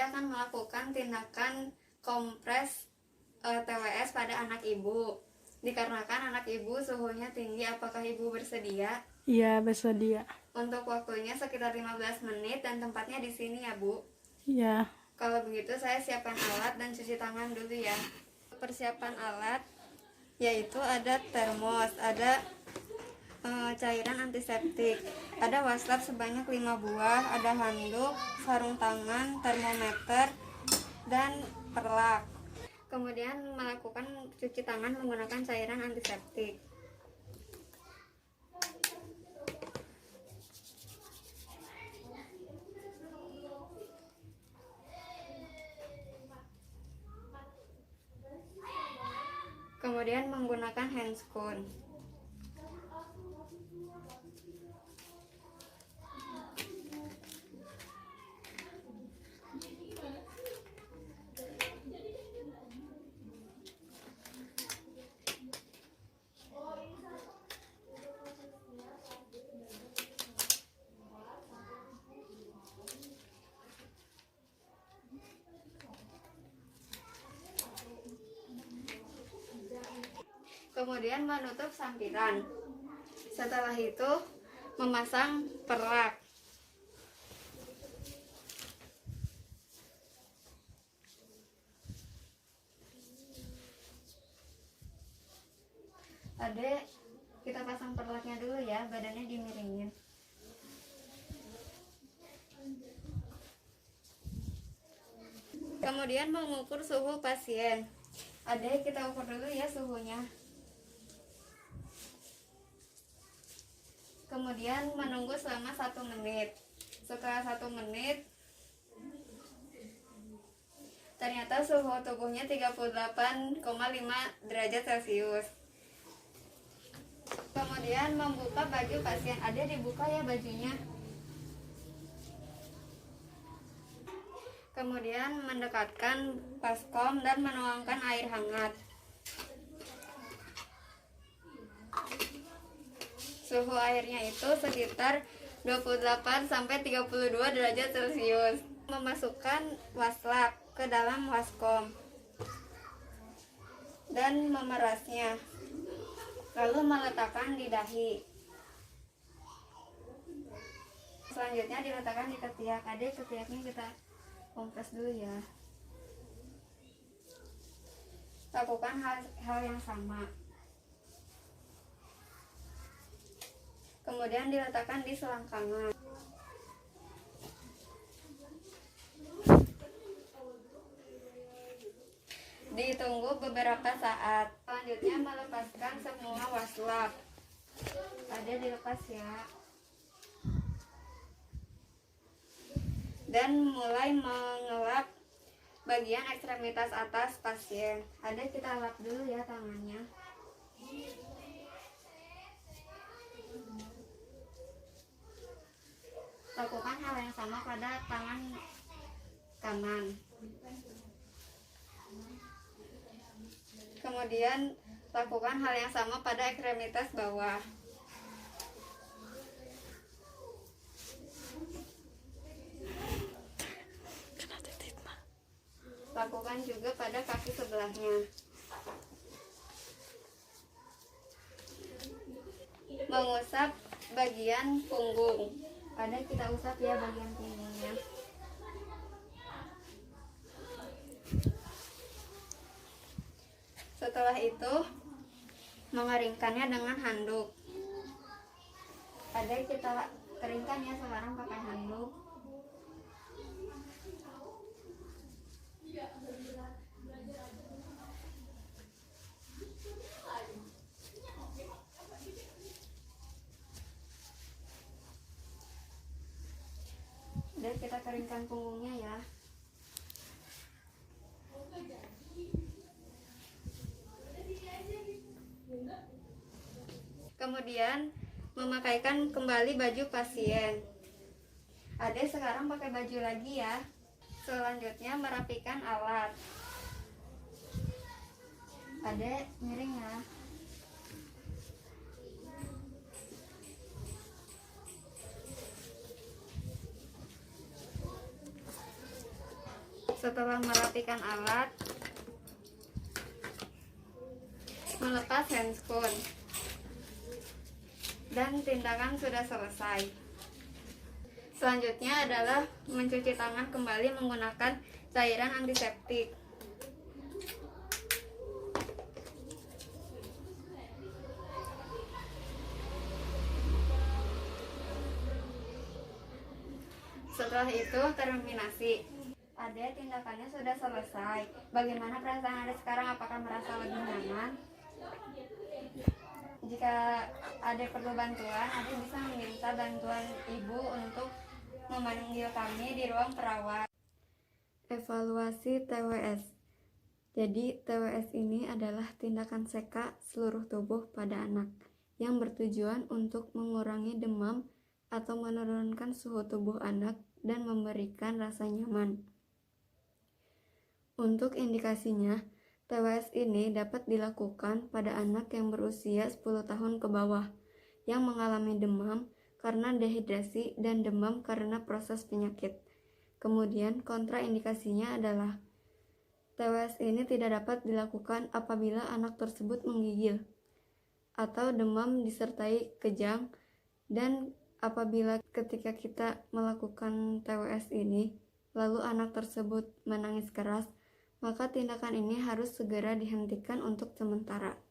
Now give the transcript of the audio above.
Ade akan melakukan tindakan kompres TWS pada anak ibu. Dikarenakan anak ibu suhunya tinggi, apakah ibu bersedia? Iya, bersedia. Untuk waktunya sekitar 15 menit dan tempatnya di sini ya, Bu. Iya. Kalau begitu saya siapkan alat dan cuci tangan dulu ya. Persiapan alat yaitu ada termos, ada cairan antiseptik, ada wastaf sebanyak 5 buah, ada handuk, sarung tangan, termometer, dan perlak. Kemudian melakukan cuci tangan menggunakan cairan antiseptik. Kemudian menggunakan handscoon. Kemudian menutup sampiran. Setelah itu memasang perlak. Adek, kita pasang perlaknya dulu ya, badannya dimiringin. Kemudian mengukur suhu pasien. Adek, kita ukur dulu ya suhunya. Kemudian menunggu selama 1 menit. Setelah 1 menit, ternyata suhu tubuhnya 38,5 derajat Celcius. Kemudian membuka baju pasien. Ada dibuka ya bajunya. Kemudian mendekatkan baskom dan menuangkan air hangat. Suhu airnya itu sekitar 28 sampai 32 derajat Celcius. Memasukkan waslap ke dalam waskom dan memerasnya. Lalu meletakkan di dahi. Selanjutnya diletakkan di ketiak. Adek, ketiaknya kita kompres dulu ya. Lakukan hal yang sama. Kemudian diletakkan di selangkangan. Ditunggu beberapa saat. Selanjutnya melepaskan semua waslap. Ada dilepas ya. Dan mulai mengelap bagian ekstremitas atas pasien. Ada kita lap dulu ya tangannya. Lakukan hal yang sama pada tangan kanan. Kemudian lakukan hal yang sama pada ekstremitas bawah. Lakukan juga pada kaki sebelahnya. Mengusap bagian punggung. Ada kita usap ya bagian punggungnya. Setelah itu mengeringkannya dengan handuk. Ada kita keringkan ya sekarang pakai handuk. Dan kita keringkan punggungnya ya. Kemudian memakaikan kembali baju pasien. Ade sekarang pakai baju lagi ya. Selanjutnya merapikan alat. Ade miring ya. Setelah merapikan alat, melepas handscoon, dan tindakan sudah selesai. Selanjutnya adalah mencuci tangan kembali menggunakan cairan antiseptik. Setelah itu terminasi. Ade, tindakannya sudah selesai. Bagaimana perasaan Ade sekarang? Apakah merasa lebih nyaman? Jika Ade perlu bantuan, Ade bisa meminta bantuan ibu untuk memanggil kami di ruang perawat. Evaluasi TWS. Jadi TWS ini adalah tindakan seka seluruh tubuh pada anak yang bertujuan untuk mengurangi demam atau menurunkan suhu tubuh anak dan memberikan rasa nyaman. Untuk indikasinya, TWS ini dapat dilakukan pada anak yang berusia 10 tahun ke bawah yang mengalami demam karena dehidrasi dan demam karena proses penyakit. Kemudian kontraindikasinya adalah TWS ini tidak dapat dilakukan apabila anak tersebut menggigil atau demam disertai kejang, dan apabila ketika kita melakukan TWS ini lalu anak tersebut menangis keras, maka tindakan ini harus segera dihentikan untuk sementara.